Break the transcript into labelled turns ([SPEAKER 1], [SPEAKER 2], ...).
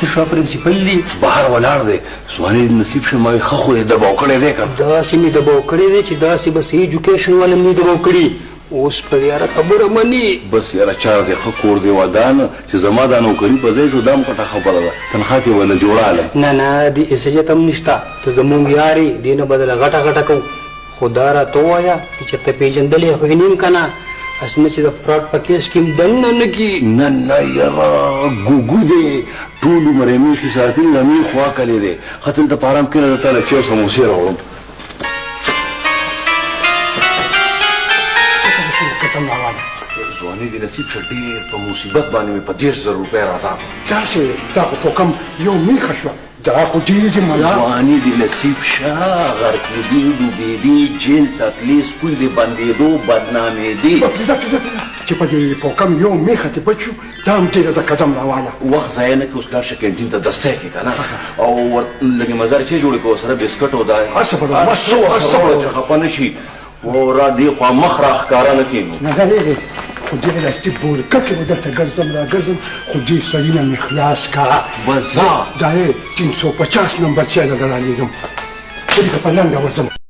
[SPEAKER 1] څه شو پرنسپل دی
[SPEAKER 2] بهر ولاړ دی ځواني نصیب شه ما ښه خو یې دباو کړی دی که
[SPEAKER 1] داسې مې دباو کړی دی چې داسې بس ایجوکیشن والا مې دباو کړي اوس په یاره خبره مني
[SPEAKER 2] بس یاره چار دی ښه کور دی ودان چې زما دا نوکري په ځای شو دا هم کټه خبره ده تنخوا کې وله جوړه هلم
[SPEAKER 1] نه نه دې اسجت هم نشته ته زمونږ یار یې دې نه بدله غټه غټه کوو خو دا راته ووایه چې چېرته پېژندلی خو یې نیم که نه اسنه چې د فراډ په کیس کې هم دننه نه کي
[SPEAKER 2] نه نه یاره ګوګو دی ټول عمر یې میخي ساتلي نه مې خوا کلی دی ښه دلته په ارام کښېنه درته له چای سموسې راوړم ځواني دې نصیب شه ډېر په مصیبت باندې مې په 10,000 روپۍ راځه
[SPEAKER 3] داسې دا خو په کم یو میخه شوه دا خو ډېرې ملا
[SPEAKER 2] ځواني دې نصیب شه غرقېدې ډوبېدې جیل تتلې سکول دې بندېدو بدنامېدې
[SPEAKER 3] چې په دې په کم یو میخه دې بچ شو دا هم ډېره د قدم راواله
[SPEAKER 2] وخت ضایع نه کړې اوس لاړ شه کینټین ته دستی کړې که نه او لږې مزار چې جوړې کړو سره بسکټ او دا
[SPEAKER 3] هڅه به
[SPEAKER 2] چې خفه نه شي او را دې خوا مخ را ښکاره نه کېږو
[SPEAKER 3] نه خو دې لاستي بورکه کې به درته ګرځم را ګرځم خو دې سړي نه مې خلاص کا
[SPEAKER 2] بس
[SPEAKER 3] دا یې 350 نمبر چینل ته رالېږم دلته په لنډه ورځم